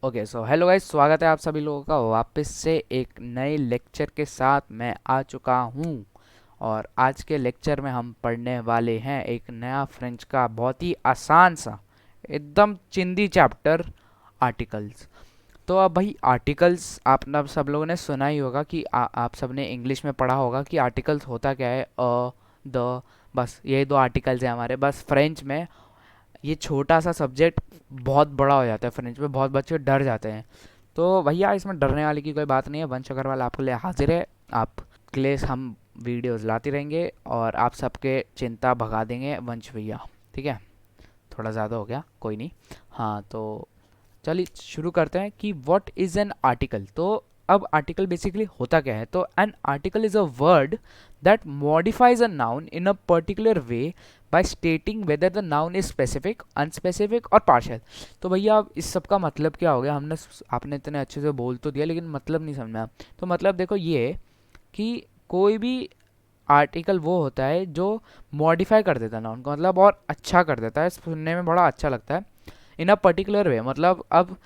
Okay so hello guys, स्वागत है आप सभी लोगों का वापस से एक नए लेक्चर के साथ। मैं आ चुका हूँ और आज के लेक्चर में हम पढ़ने वाले हैं एक नया फ्रेंच का बहुत ही आसान सा एकदम चिंदी चैप्टर, आर्टिकल्स। तो अब भाई आर्टिकल्स आप ना सब लोगों ने सुना ही होगा कि आप सब ने इंग्लिश में पढ़ा होगा कि आर्टिकल्स होता क्या है। द, बस यही दो आर्टिकल्स हैं हमारे। बस फ्रेंच में ये छोटा सा सब्जेक्ट बहुत बड़ा हो जाता है, फ्रेंच में बहुत बच्चे डर जाते हैं। तो भैया इसमें डरने वाली की कोई बात नहीं है। वंश अग्रवाल आपके लिए हाजिर है। आपके लिए हम वीडियोस लाते रहेंगे और आप सबके चिंता भगा देंगे वंश भैया। ठीक है, थोड़ा ज़्यादा हो गया, कोई नहीं। हाँ तो चलिए शुरू करते हैं कि व्हाट इज़ एन आर्टिकल। तो अब आर्टिकल बेसिकली होता क्या है। तो an article is a word that modifies a noun in a particular way by स्टेटिंग whether the noun is specific, unspecific और पार्शियल। तो भैया अब इस सब का मतलब क्या हो गया। आपने इतने अच्छे से बोल तो दिया लेकिन मतलब नहीं समझा। तो मतलब देखो ये कि कोई भी आर्टिकल वो होता है जो मॉडिफाई कर देता है नाउन को, मतलब और अच्छा कर देता है, सुनने में बड़ा अच्छा लगता है। इन अ पर्टिकुलर वे मतलब अब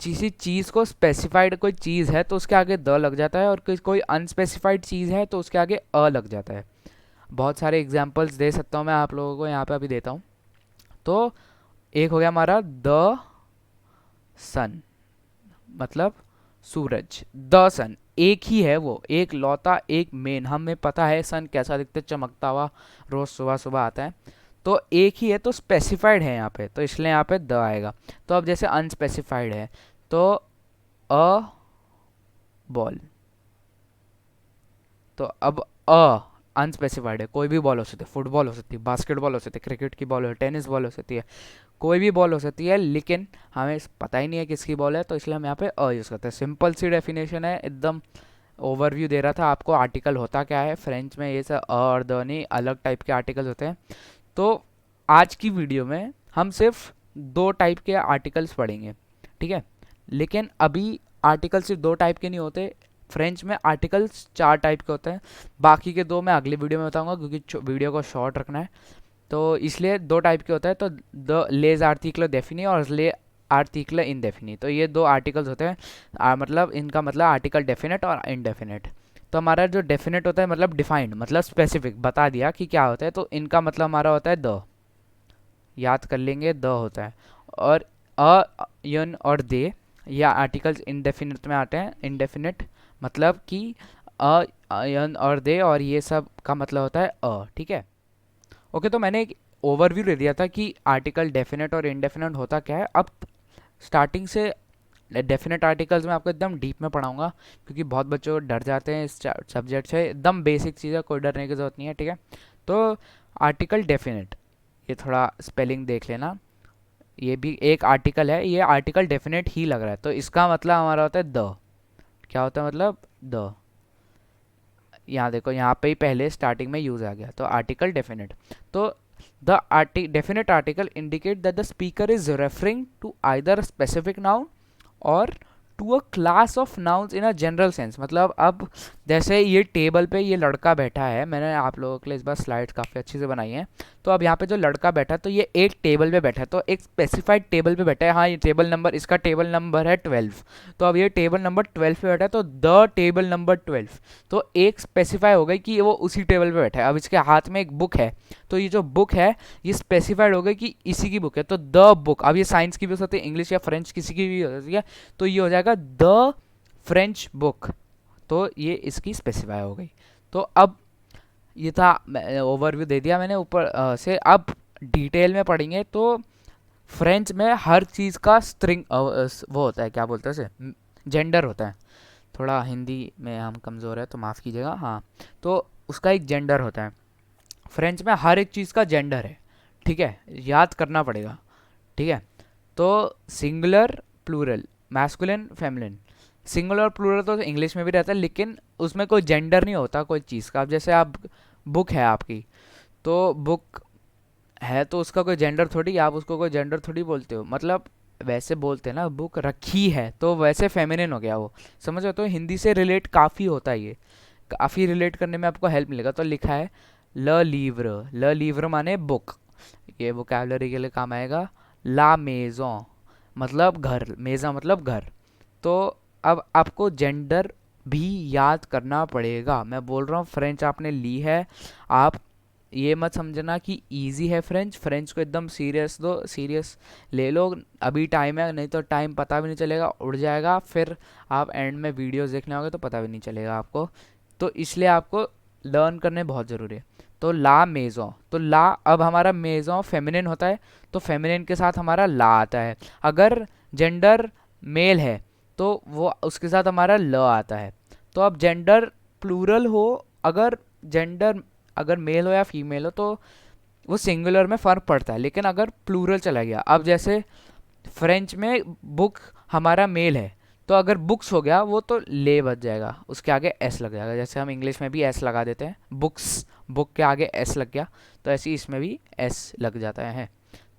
किसी चीज़ को स्पेसिफाइड कोई चीज़ है तो उसके आगे द लग जाता है, और कोई अनस्पेसिफाइड चीज़ है तो उसके आगे अ लग जाता है। बहुत सारे एग्जाम्पल्स दे सकता हूँ मैं आप लोगों को, यहाँ पे अभी देता हूँ। तो एक हो गया हमारा द सन, मतलब सूरज। द सन एक ही है, वो एक लौता एक मेन। हमें पता है सन कैसा दिखता है, चमकता हुआ, रोज सुबह सुबह आता है। तो एक ही है तो स्पेसिफाइड है यहाँ पे, तो इसलिए यहाँ पे द आएगा। तो अब जैसे अनस्पेसिफाइड है तो अ बॉल। तो अब अ अनस्पेसिफाइड है, कोई भी बॉल हो सकती है, फुटबॉल हो सकती है, बास्केटबॉल हो सकती है, क्रिकेट की बॉल हो, टेनिस बॉल हो सकती है, कोई भी बॉल हो सकती है, लेकिन हमें पता ही नहीं है किसकी बॉल है, तो इसलिए हम यहाँ पे अ यूज़ करते हैं। सिंपल सी डेफिनेशन है एकदम। ओवरव्यू दे रहा था आपको आर्टिकल होता क्या है फ्रेंच में। ये सब अ और द नहीं, अलग टाइप के आर्टिकल होते हैं। तो आज की वीडियो में हम सिर्फ दो टाइप के आर्टिकल्स पढ़ेंगे, ठीक है। लेकिन अभी आर्टिकल सिर्फ दो टाइप के नहीं होते। फ्रेंच में आर्टिकल्स चार टाइप के होते हैं। बाकी के दो मैं अगली वीडियो में बताऊंगा क्योंकि वीडियो को शॉर्ट रखना है। तो इसलिए दो टाइप के होता है। तो द लेज आर्टिकल डेफिनी और ले आर्टिकल इनडेफिनी, तो ये दो आर्टिकल्स होते हैं। मतलब इनका मतलब आर्टिकल डेफिनेट और इनडेफिनेट। तो हमारा जो डेफिनेट होता है मतलब डिफाइंड, मतलब स्पेसिफिक, बता दिया कि क्या होता है, तो इनका मतलब हमारा होता है द। याद कर लेंगे द होता है। और अ, यन और दे या आर्टिकल्स इनडेफिनेट में आते हैं। इनडेफिनेट मतलब कि अ, यन और दे, और ये सब का मतलब होता है अ, ठीक है। ओके, तो मैंने एक ओवरव्यू दे दिया था कि आर्टिकल डेफिनेट और इनडेफिनेट होता क्या है। अब स्टार्टिंग से डेफिनेट आर्टिकल्स में आपको एकदम डीप में पढ़ाऊंगा क्योंकि बहुत बच्चों डर जाते हैं इस सब्जेक्ट से। एकदम बेसिक चीज़ है, कोई डरने की ज़रूरत नहीं है, ठीक है। तो आर्टिकल डेफिनेट, ये थोड़ा स्पेलिंग देख लेना। ये भी एक आर्टिकल है, ये आर्टिकल डेफिनेट ही लग रहा है, तो इसका मतलब हमारा होता है द। क्या होता है मतलब द। यहाँ देखो, यहाँ पे ही पहले स्टार्टिंग में यूज आ गया, तो आर्टिकल डेफिनेट। तो the definite article indicate that the speaker is referring to either specific noun और to a class of nouns in a general sense. मतलब अब जैसे ये टेबल पे ये लड़का बैठा है, मैंने आप लोगों के लिए इस बार स्लाइड्स काफ़ी अच्छी से बनाई हैं। तो अब यहाँ पे जो लड़का बैठा है तो ये एक टेबल पे बैठा है, तो एक स्पेसिफाइड टेबल पे बैठा है। हाँ, ये टेबल नंबर, इसका टेबल नंबर है 12। तो अब ये टेबल नंबर 12 पे बैठा है, तो द टेबल नंबर 12। तो एक स्पेसिफाई हो गई कि वो उसी टेबल पे बैठा है। अब इसके हाथ में एक बुक है, तो ये जो बुक है ये स्पेसिफाइड हो गई कि इसी की बुक है, तो द बुक। अब ये साइंस की भी हो सकती है, इंग्लिश या फ्रेंच किसी की भी हो सकती है, तो ये हो जाएगा द फ्रेंच बुक। तो ये इसकी स्पेसिफाई हो गई। तो अब ये था, ओवरव्यू दे दिया मैंने ऊपर से। अब डिटेल में पढ़ेंगे तो फ्रेंच में हर चीज़ का स्ट्रिंग वो होता है, क्या बोलते हैं उसे, जेंडर होता है। थोड़ा हिंदी में हम कमज़ोर है तो माफ़ कीजिएगा। हाँ, तो उसका एक जेंडर होता है। फ्रेंच में हर एक चीज़ का जेंडर है, ठीक है, याद करना पड़ेगा, ठीक है। तो singular, plural, masculine, feminine. Singular और प्लूरल तो इंग्लिश में भी रहता है, लेकिन उसमें कोई जेंडर नहीं होता कोई चीज़ का। अब जैसे आप, बुक है आपकी, तो बुक है तो उसका कोई जेंडर थोड़ी, आप उसको कोई जेंडर थोड़ी बोलते हो। मतलब वैसे बोलते हैं ना, बुक रखी है, तो वैसे फेमिनिन हो गया वो। समझ रहे हो, तो हिंदी से रिलेट काफ़ी होता है ये, काफ़ी रिलेट करने में आपको हेल्प मिलेगा। तो लिखा है ल लीव्र, ल लीव्र माने बुक, ये वोकेबलरी के लिए काम आएगा। ला मेजों, मतलब घर, मेज़ा मतलब घर। तो अब आपको जेंडर भी याद करना पड़ेगा। मैं बोल रहा हूँ फ्रेंच आपने ली है, आप ये मत समझना कि इजी है फ्रेंच, फ्रेंच को एकदम सीरियस दो, सीरियस ले लो, अभी टाइम है, नहीं तो टाइम पता भी नहीं चलेगा, उड़ जाएगा, फिर आप एंड में वीडियोस देखने होगे तो पता भी नहीं चलेगा आपको। तो इसलिए आपको लर्न करने बहुत ज़रूरी है। तो ला मेज़ों, तो ला, अब हमारा मेज़ों फेमिनिन होता है तो फेमिनिन के साथ हमारा ला आता है। अगर जेंडर मेल है तो वो उसके साथ हमारा ल आता है। तो अब जेंडर प्लूरल हो, अगर जेंडर अगर मेल हो या फीमेल हो तो वो सिंगुलर में फ़र्क पड़ता है, लेकिन अगर प्लूरल चला गया, अब जैसे फ्रेंच में बुक हमारा मेल है तो अगर बुक्स हो गया वो तो ले बच जाएगा, उसके आगे एस लग जाएगा, जैसे हम इंग्लिश में भी एस लगा देते हैं, बुक्स, बुक के आगे एस लग गया, तो ऐसे ही इसमें भी एस लग जाता है।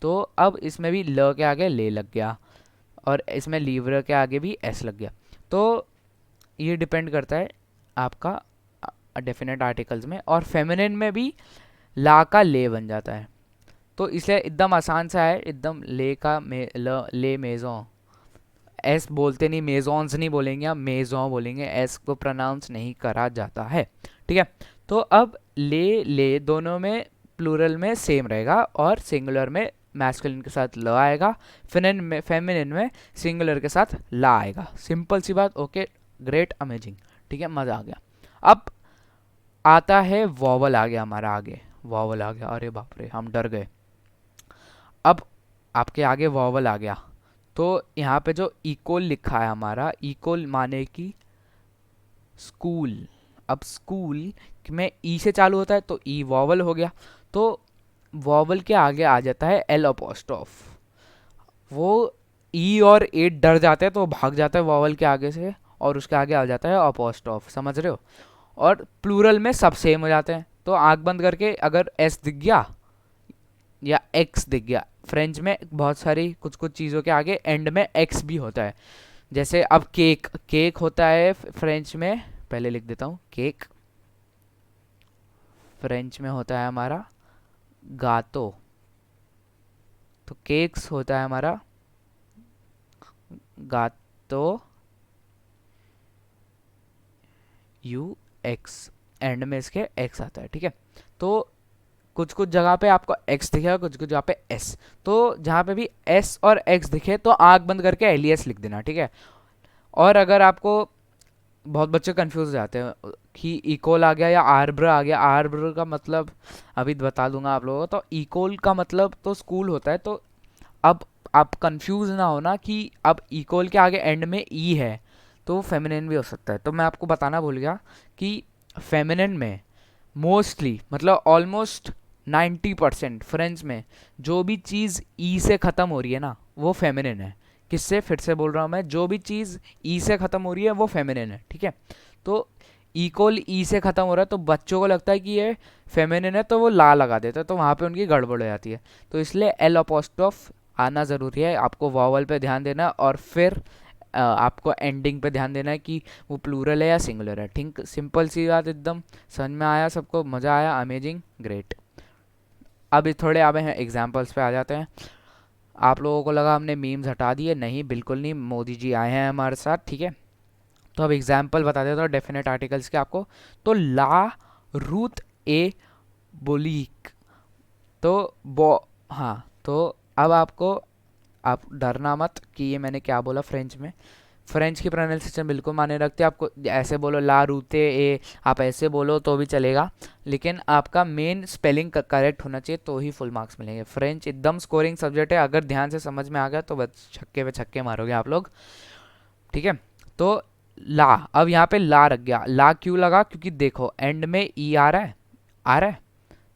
तो अब इसमें भी ल के आगे ले लग गया, और इसमें लीवर के आगे भी एस लग गया। तो ये डिपेंड करता है आपका डेफिनेट आर्टिकल्स में, और फेमिनिन में भी ला का ले बन जाता है। तो इसलिए एकदम आसान सा है, एकदम ले का ले मेज़ों, एस बोलते नहीं, मेज़ॉन्स नहीं बोलेंगे, आप मेज़ों बोलेंगे, एस को प्रोनाउंस नहीं करा जाता है। ठीक है, तो अब ले दोनों में प्लूरल में सेम रहेगा, और सिंगुलर में मैस्कुलिन के साथ ल आएगा, फेमिनिन में सिंगुलर के साथ ला आएगा। सिंपल सी बात, ओके, ग्रेट, अमेजिंग, ठीक है, मज़ा आ गया। अब आता है वॉवल, आ गया हमारा आगे, वॉवल आ गया, अरे बाप रे हम डर गए। अब आपके आगे वॉवल आ गया, तो यहाँ पे जो इक्वल लिखा है हमारा, इक्वल माने कि स्कूल। अब स्कूल में ई से चालू होता है तो ई वॉवल हो गया, तो वॉवल के आगे आ जाता है एल अपोस्ट्रोफ। वो ई और ए डर जाते हैं तो भाग जाता है वॉवल के आगे से, और उसके आगे आ जाता है अपोस्ट्रोफ, समझ रहे हो। और प्लूरल में सब सेम हो जाते हैं, तो आंख बंद करके अगर एस दिख गया या एक्स दिख गया, फ्रेंच में बहुत सारी कुछ कुछ चीज़ों के आगे एंड में एक्स भी होता है। जैसे अब केक, केक होता है फ्रेंच में, पहले लिख देता हूँ, केक फ्रेंच में होता है हमारा गातो, तो केक्स होता है हमारा गातो, यू एक्स, एंड में इसके एक्स आता है। ठीक है, तो कुछ कुछ जगह पे आपको x दिखेगा, कुछ कुछ जगह पे s, तो जहाँ पे भी s और x दिखे तो आंख बंद करके एलियस लिख देना, ठीक है। और अगर आपको, बहुत बच्चे कंफ्यूज हो जाते हैं कि इकोल आ गया या आर्ब्र आ गया, आर्ब्र का मतलब अभी बता दूंगा आप लोगों को, तो इकोल का मतलब तो स्कूल होता है। तो अब आप कंफ्यूज ना होना कि अब इकोल के आगे एंड में ई है तो वो फेमिनिन भी हो सकता है। तो मैं आपको बताना भूल गया कि फेमिनिन में मोस्टली, मतलब ऑलमोस्ट 90% फ्रेंच में जो भी चीज़ ई से ख़त्म हो रही है ना वो फेमिनिन है। किससे, फिर से बोल रहा हूँ मैं, जो भी चीज़ ई से ख़त्म हो रही है वो फेमिनिन है, ठीक है। तो इक्वल ई से ख़त्म हो रहा है तो बच्चों को लगता है कि ये फेमिनिन है तो वो ला लगा देते हैं, तो वहाँ पे उनकी गड़बड़ हो जाती है। तो इसलिए एल अपोस्ट्रोफ आना ज़रूरी है, आपको वॉवल पे ध्यान देना, और फिर आपको एंडिंग पे ध्यान देना है कि वो प्लूरल है या सिंगुलर है। ठीक, सिंपल सी बात, एकदम समझ में आया सबको, मज़ा आया, अमेजिंग, ग्रेट। अब थोड़े अब हैं एग्जाम्पल्स पे आ जाते हैं। आप लोगों को लगा हमने मीम्स हटा दिए, नहीं बिल्कुल नहीं, मोदी जी आए हैं हमारे साथ, ठीक है। तो अब एग्जाम्पल बता देता हूँ डेफिनेट आर्टिकल्स के आपको। तो ला रूथ ए बोलीक, तो बो, हाँ, तो अब आपको, आप डरना मत कि ये मैंने क्या बोला फ्रेंच में, फ्रेंच की प्रोनाउंसिएशन बिल्कुल माने रखते हैं। आपको ऐसे बोलो ला रूते ए, आप ऐसे बोलो तो भी चलेगा, लेकिन आपका मेन स्पेलिंग करेक्ट होना चाहिए तो ही फुल मार्क्स मिलेंगे। फ्रेंच एकदम स्कोरिंग सब्जेक्ट है, अगर ध्यान से समझ में आ गया तो बस छक्के पे छक्के मारोगे आप लोग, ठीक है। तो ला, अब यहाँ पे ला रख गया, ला क्यों लगा, क्योंकि देखो एंड में ई आ रहा है, आ रहा है,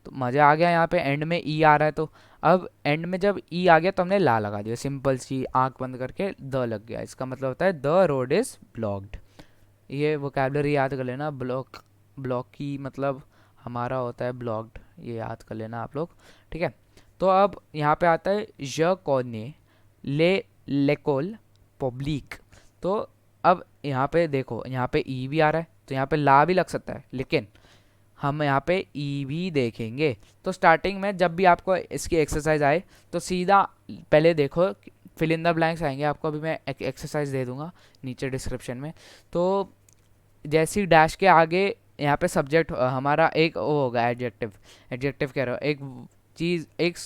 तो मज़ा आ गया, यहाँ पे एंड में ई आ रहा है, तो अब एंड में जब ई आ गया तो हमने ला लगा दिया, सिंपल सी, आंख बंद करके द लग गया, इसका मतलब होता है द रोड इज़ ब्लॉक्ड। ये वोकैबलरी याद कर लेना, ब्लॉक, ब्लॉक की मतलब हमारा होता है ब्लॉक्ड, ये याद कर लेना आप लोग, ठीक है। तो अब यहाँ पे आता है ज कॉने ले लेकोल पब्लिक, तो अब यहाँ पे देखो, यहाँ पे ई भी आ रहा है तो यहाँ पे ला भी लग सकता है, लेकिन हम यहाँ पे ई भी देखेंगे। तो स्टार्टिंग में जब भी आपको इसकी एक्सरसाइज आए तो सीधा पहले देखो फिल इन द ब्लैंक्स आएंगे आपको, अभी मैं एक्सरसाइज दे दूंगा नीचे डिस्क्रिप्शन में। तो जैसी डैश के आगे यहाँ पे सब्जेक्ट हमारा एक वो होगा एडजेक्टिव, एडजेक्टिव कह रहा हूँ, एक चीज़ एक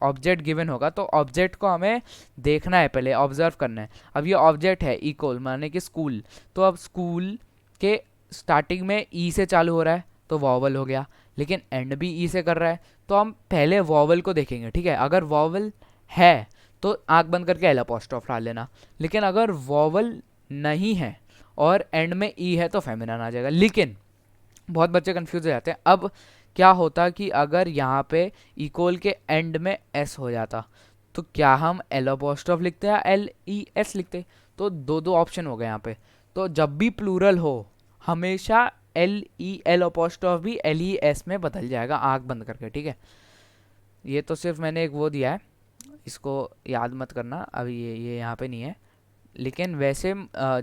ऑब्जेक्ट गिवन होगा, तो ऑब्जेक्ट को हमें देखना है, पहले ऑब्जर्व करना है। अब ये ऑब्जेक्ट है इक्वल माने कि स्कूल, तो अब स्कूल के स्टार्टिंग में ई से चालू हो रहा है तो वॉवल हो गया, लेकिन एंड भी ई से कर रहा है, तो हम पहले वॉवल को देखेंगे, ठीक है। अगर वॉवल है तो आंख बंद करके एल अपॉस्ट्रोफ डाल लेना, लेकिन अगर वॉवल नहीं है और एंड में ई है तो फेमिनिन आ जाएगा। लेकिन बहुत बच्चे कंफ्यूज हो जाते हैं। अब क्या होता कि अगर यहाँ पे इक्वल के एंड में एस हो जाता, तो क्या हम एल अपॉस्ट्रोफ लिखते हैं या एल ई एस लिखते? तो दो दो ऑप्शन हो गए यहाँ पे। तो जब भी प्लूरल हो हमेशा एल ई एल अपॉस्ट्रोफ भी एल ई एस में बदल जाएगा आंख बंद करके, ठीक है। ये तो सिर्फ मैंने एक वो दिया है, इसको याद मत करना, अभी ये यहाँ पे नहीं है। लेकिन वैसे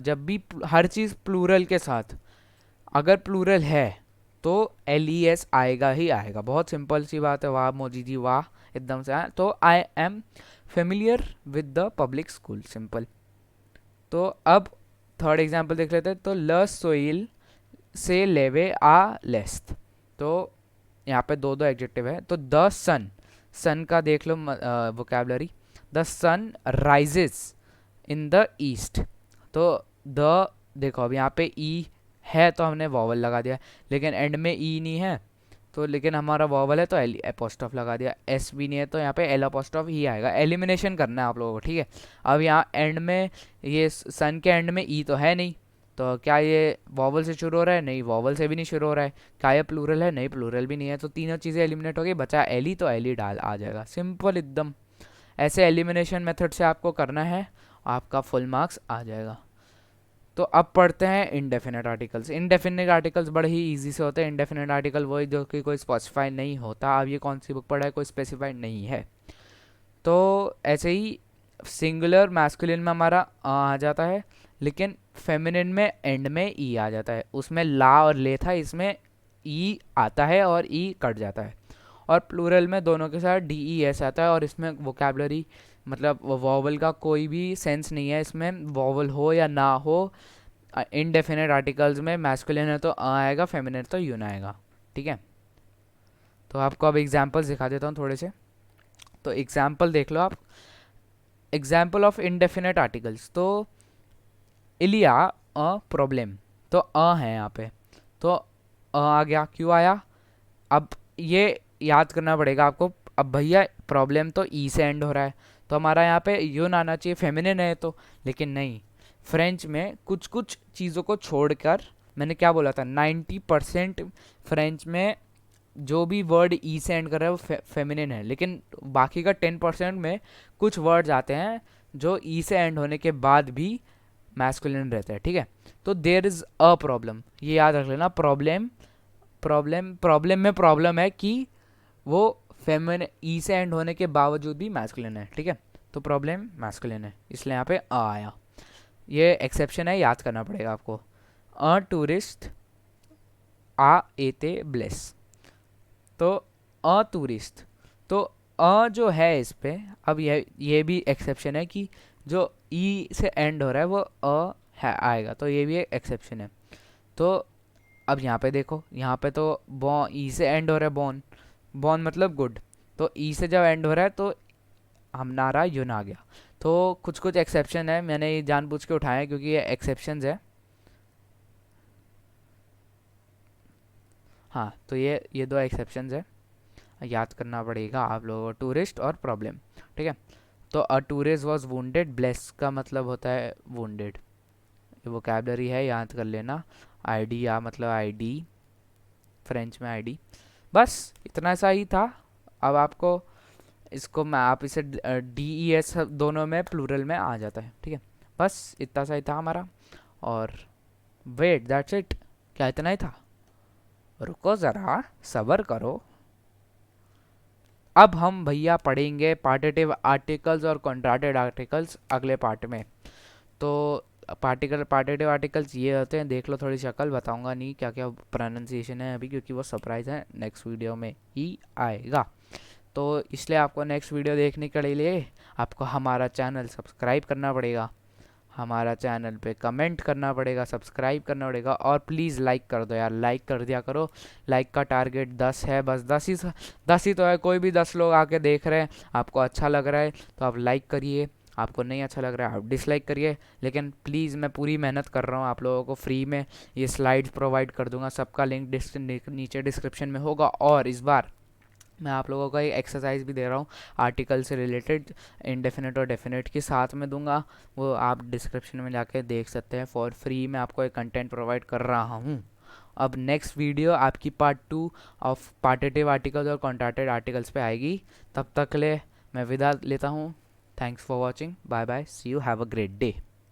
जब भी हर चीज़ प्लूरल के साथ अगर प्लूरल है तो एल ई एस आएगा ही आएगा। बहुत सिंपल सी बात है। वाह मोजी जी वाह, एकदम से। तो I am familiar with the public school, simple. तो अब थर्ड एग्जाम्पल देख लेते हैं। तो ल सोइल से लेवे आ लेस्ट, तो यहाँ पे दो दो एडजेक्टिव है। तो द सन, सन का देख लो vocabulary, the sun rises in the east. तो द देखो अब यहाँ पे ई है तो हमने वॉवल लगा दिया, लेकिन एंड में ई नहीं है तो, लेकिन हमारा वॉवल है तो एल अपोस्ट्रोफ लगा दिया। एस भी नहीं है तो यहाँ पे एल अपोस्ट्रोफ ही आएगा। एलिमिनेशन करना है आप लोगों को, ठीक है। अब यहाँ एंड में ये सन के एंड में ई तो है नहीं, तो क्या ये वॉवल से शुरू हो रहा है? नहीं, वॉवल से भी नहीं शुरू हो रहा है। क्या ये प्लूरल है? नहीं, प्लूरल भी नहीं है। तो तीनों चीज़ें एलिमिनेट हो गई, बचा एली, तो एली डाल आ जाएगा, सिंपल एकदम। ऐसे एलिमिनेशन मेथड से आपको करना है, आपका फुल मार्क्स आ जाएगा। तो अब पढ़ते हैं इंडेफिनेट आर्टिकल्स। इंडेफिनेट आर्टिकल्स बड़े ही इजी से होते हैं। इंडेफिनेट आर्टिकल वही जो कि कोई स्पेसिफाई नहीं होता। अब ये कौन सी बुक पढ़ा है, कोई स्पेसिफाइड नहीं है। तो ऐसे ही सिंगुलर मैस्कुलिन में हमारा आ जाता है, लेकिन फेमिनिन में एंड में ई आ जाता है। उसमें ला और ले था, इसमें ई आता है और ई कट जाता है। और प्लूरल में दोनों के साथ डी ई एस आता है, और इसमें वोकैबुलरी मतलब वॉवल का कोई भी सेंस नहीं है। इसमें वॉवल हो या ना हो, इनडेफिनेट आर्टिकल्स में मैस्कुलिन है तो अ आएगा, फेमिनिन तो यून आएगा, ठीक है। तो आपको अब एग्जांपल्स दिखा देता हूँ थोड़े से। तो एग्जांपल देख लो आप। एग्जांपल ऑफ इनडेफिनेट आर्टिकल्स, तो इलिया अ प्रॉब्लम, तो अ है यहाँ पे, तो अ आ गया। क्यों आया? अब ये याद करना पड़ेगा आपको। अब भैया प्रॉब्लम तो ई से एंड हो रहा है, तो हमारा यहाँ पे यून आना चाहिए, फेमिनिन है तो। लेकिन नहीं, फ्रेंच में कुछ कुछ चीज़ों को छोड़कर, मैंने क्या बोला था, 90% फ्रेंच में जो भी वर्ड ई से एंड कर रहा है वो फेमिनिन है, लेकिन बाकी का 10% में कुछ वर्ड्स आते हैं जो ई से एंड होने के बाद भी मैस्कुलिन रहते हैं, ठीक है। तो देयर इज़ अ प्रॉब्लम, ये याद रख लेना। प्रॉब्लम प्रॉब्लम प्रॉब्लम में प्रॉब्लम है कि वो फेमिनिन ई से एंड होने के बावजूद भी मैस्कुलिन है, ठीक है। तो प्रॉब्लम मैस्कुलिन है, इसलिए यहाँ पे अ आया। ये एक्सेप्शन है, याद करना पड़ेगा आपको। अ टूरिस्ट आ एते ब्लेस, तो अ टूरिस्ट, तो अ जो है इस पे, अब ये भी एक्सेप्शन है कि जो ई से एंड हो रहा है वो अ है आएगा, तो ये भी एक एक्सेप्शन है। तो अब यहाँ पे देखो, यहाँ पे तो बॉन ई से एंड हो रहा है, बॉन, बॉन मतलब गुड, तो ई से जब एंड हो रहा है तो हमारा यून आ गया। तो कुछ कुछ एक्सेप्शन है, मैंने ये जानबूझ के उठाया क्योंकि ये एक्सेप्शंस है। हाँ, तो ये दो एक्सेप्शंस है, याद करना पड़ेगा आप लोगों को, टूरिस्ट और प्रॉब्लम, ठीक है। तो a tourist was wounded, bless का मतलब होता है वुंडेड, ये वोकैबुलरी है, याद कर लेना। आईडी या मतलब आईडी, फ्रेंच में आईडी। बस इतना सा ही था। अब आपको इसको मैं आप इसे डी ई एस दोनों में प्लूरल में आ जाता है, ठीक है। बस इतना सा ही था हमारा। और वेट, दैट्स इट। क्या इतना ही था? रुको ज़रा, सब्र करो। अब हम भैया पढ़ेंगे पार्टिटिव आर्टिकल्स और कॉन्ट्राक्टेड आर्टिकल्स अगले पार्ट में। तो पार्टिटिव आर्टिकल्स ये होते हैं, देख लो थोड़ी शक्ल, बताऊंगा नहीं क्या क्या प्रोनाउंसिएशन है अभी, क्योंकि वो सरप्राइज़ है, नेक्स्ट वीडियो में ही आएगा। तो इसलिए आपको नेक्स्ट वीडियो देखने के लिए आपको हमारा चैनल सब्सक्राइब करना पड़ेगा, हमारा चैनल पे कमेंट करना पड़ेगा, सब्सक्राइब करना पड़ेगा, और प्लीज़ लाइक कर दो यार, लाइक कर दिया करो। लाइक का टारगेट 10 है, बस 10 ही तो है। कोई भी 10 लोग आके देख रहे हैं, आपको अच्छा लग रहा है तो आप लाइक करिए, आपको नहीं अच्छा लग रहा है आप डिसलाइक करिए। लेकिन प्लीज़ मैं पूरी मेहनत कर रहा हूँ, आप लोगों को फ्री में ये स्लाइड्स प्रोवाइड कर दूंगा, सबका लिंक नीचे डिस्क्रिप्शन में होगा। और इस बार मैं आप लोगों को एक एक्सरसाइज भी दे रहा हूँ आर्टिकल से रिलेटेड, इंडेफिनिट और डेफिनेट के साथ में दूंगा, वो आप डिस्क्रिप्शन में जाके देख सकते हैं। फॉर फ्री मैं आपको एक कंटेंट प्रोवाइड कर रहा हूँ। अब नेक्स्ट वीडियो आपकी पार्ट 2 ऑफ पार्टेटिव आर्टिकल्स और कॉन्ट्रैक्टेड आर्टिकल्स पे आएगी। तब तक ले मैं विदा लेता हूँ। Thanks for watching, bye bye, see you, have a great day.